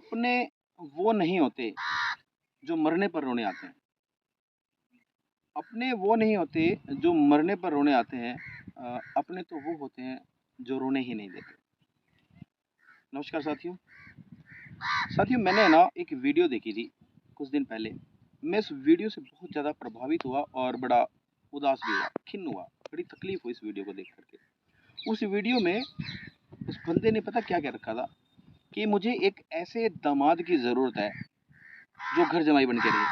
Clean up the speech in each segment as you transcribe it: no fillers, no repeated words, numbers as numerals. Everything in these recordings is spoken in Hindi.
अपने वो नहीं होते जो मरने पर रोने आते हैं। अपने वो नहीं होते जो मरने पर रोने आते हैं। अपने तो वो होते हैं जो रोने ही नहीं देते। नमस्कार साथियों। मैंने ना एक वीडियो देखी थी कुछ दिन पहले। मैं इस वीडियो से बहुत ज़्यादा प्रभावित हुआ और बड़ा उदास भी हुआ, खिन्न हुआ, बड़ी तकलीफ हुई इस वीडियो को देख करके। उस वीडियो में उस बंदे ने पता क्या क्या रखा था कि मुझे एक ऐसे दामाद की ज़रूरत है जो घर जमाई बन के रहे,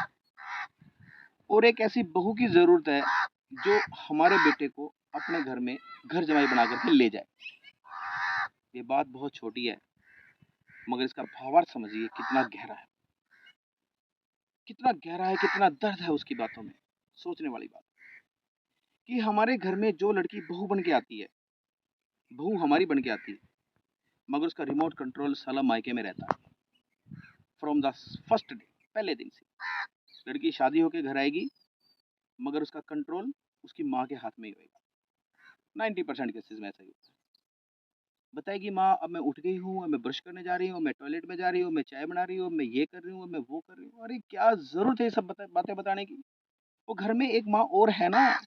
और एक ऐसी बहू की ज़रूरत है जो हमारे बेटे को अपने घर में घर जमाई बना करके ले जाए। ये बात बहुत छोटी है, मगर इसका भावार्थ समझिए कितना गहरा है, कितना गहरा है, कितना दर्द है उसकी बातों में। सोचने वाली बात कि हमारे घर में जो लड़की बहू बन के आती है, बहू हमारी बन के आती है, मगर उसका रिमोट कंट्रोल साला मायके में रहता है। फ्रॉम द फर्स्ट डे, पहले दिन से लड़की शादी होके घर आएगी, मगर उसका कंट्रोल उसकी माँ के हाथ में ही होएगा। 90% केसेस में ऐसा ही होता है। बताएगी माँ, अब मैं उठ गई हूँ, अब मैं ब्रश करने जा रही हूँ, मैं टॉयलेट में जा रही हूँ, मैं चाय बना रही हूँ, मैं ये कर रही हूँ, मैं वो कर रही हूँ। अरे क्या जरूरत है ये सब बातें बताने की? वो घर में एक माँ और है ना,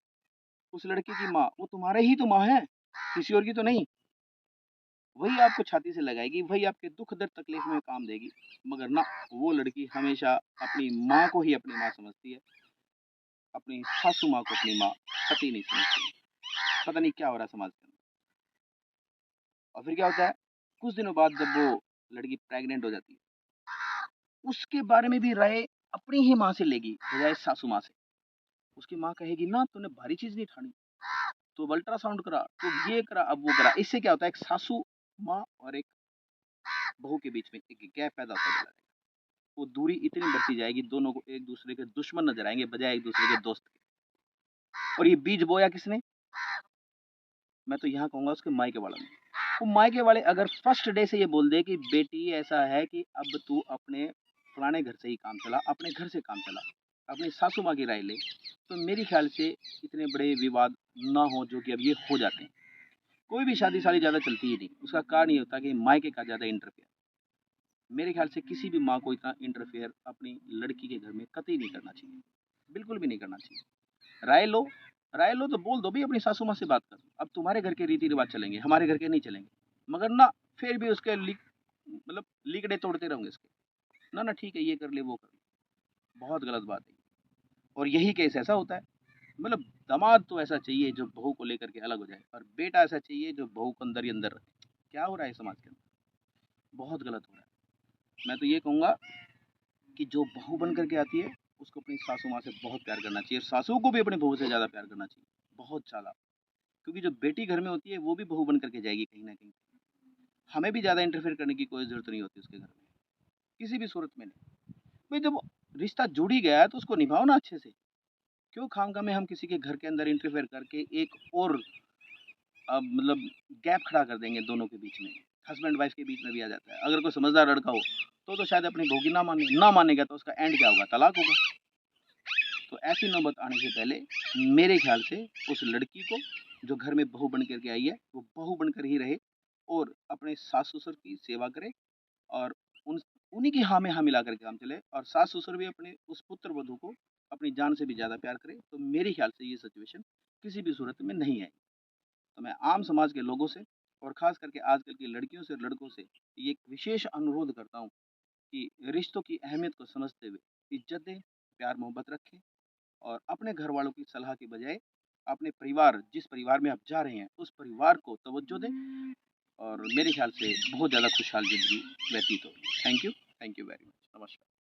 उस लड़के की माँ, वो तुम्हारे ही तो माँ है, किसी और की तो नहीं। वही आपको छाती से लगाएगी, वही आपके दुख दर्द तकलीफ में काम देगी। मगर ना, वो लड़की हमेशा अपनी माँ को ही अपनी माँ समझती है, अपनी सासू माँ को अपनी माँ कतई नहीं समझती। पता नहीं क्या हो रहा है समाज के अंदर। और फिर क्या होता है, कुछ दिनों बाद जब वो लड़की प्रेग्नेंट हो जाती है, उसके बारे में भी राय अपनी ही माँ से लेगी बजाय सासू माँ से। उसकी माँ कहेगी ना, तूने भारी चीज नहीं ठानी, तो अल्ट्रासाउंड करा, तो ये करा, अब वो करा। इससे क्या होता है, एक सासू माँ और एक बहू के बीच में एक गैप पैदा होता जा रहा है। वो दूरी इतनी बढ़ती जाएगी, दोनों को एक दूसरे के दुश्मन नजर आएंगे बजाय एक दूसरे के दोस्त के। और ये बीज बोया किसने? मैं तो यहाँ कहूंगा उसके मायके वालों ने। वो मायके वाले अगर फर्स्ट डे से ये बोल दे कि बेटी ऐसा है कि अब तू अपने फलाने घर से ही काम चला, अपने घर से काम चला, अपनी सासू माँ की राय ले, तो मेरे ख्याल से इतने बड़े विवाद ना हो जो कि अब ये हो जाते हैं। कोई भी शादी ज़्यादा चलती ही नहीं, उसका कारण ये होता है कि मायके का ज़्यादा इंटरफेयर। मेरे ख्याल से किसी भी माँ को इतना इंटरफेयर अपनी लड़की के घर में कतई नहीं करना चाहिए, बिल्कुल भी नहीं करना चाहिए। राय लो, राय लो तो बोल दो भी, अपनी सासू माँ से बात कर, अब तुम्हारे घर के रीति रिवाज चलेंगे, हमारे घर के नहीं चलेंगे। मगर ना, फिर भी उसके मतलब लीकड़े तोड़ते रहोगे इसके। ना ना, ठीक है, ये कर ले, वो कर ले। बहुत गलत बात है। और यही केस ऐसा होता है। मतलब दामाद तो ऐसा चाहिए जो बहू को लेकर के अलग हो जाए, और बेटा ऐसा चाहिए जो बहू को अंदर ही अंदर रखे। क्या हो रहा है समाज के अंदर? बहुत गलत हो रहा है। मैं तो ये कहूँगा कि जो बहू बन करके आती है, उसको अपनी सासू माँ से बहुत प्यार करना चाहिए, सासू को भी अपनी बहू से ज़्यादा प्यार करना चाहिए, बहुत ज़्यादा। क्योंकि जो बेटी घर में होती है वो भी बहू बन करके जाएगी कहीं ना कहीं। हमें भी ज़्यादा इंटरफेयर करने की कोई ज़रूरत नहीं होती उसके घर में, किसी भी सूरत में नहीं। भाई जब रिश्ता जुड़ ही गया है तो उसको निभाओ ना अच्छे से। क्यों खामखा में हम किसी के घर के अंदर इंटरफेयर करके एक और मतलब गैप खड़ा कर देंगे दोनों के बीच में, हस्बैंड वाइफ के बीच में भी आ जाता है। अगर कोई समझदार लड़का हो तो शायद अपनी बहू की ना मानेगा तो उसका एंड क्या होगा? तलाक होगा। तो ऐसी नौबत आने से पहले मेरे ख्याल से उस लड़की को जो घर में बहू बन करके आई है, वो बहू बनकर ही रहे, और अपने सास ससुर की सेवा करे, और उन्हीं की हाँ में हाँ मिला करके काम चले, और सास ससुर भी अपने उस पुत्र वधू को अपनी जान से भी ज़्यादा प्यार करे। तो मेरे ख्याल से ये सिचुएशन किसी भी सूरत में नहीं आएगी। तो मैं आम समाज के लोगों से, और ख़ास करके आजकल की लड़कियों से और लड़कों से ये एक विशेष अनुरोध करता हूँ कि रिश्तों की अहमियत को समझते हुए इज्जत दें, प्यार मोहब्बत रखें, और अपने घर वालों की सलाह के बजाय अपने परिवार, जिस परिवार में आप जा रहे हैं, उस परिवार को तवज्जो दें, और मेरे ख्याल से बहुत ज़्यादा खुशहाल ज़िंदगी व्यतीत होगी। Thank you very much. नमस्कार।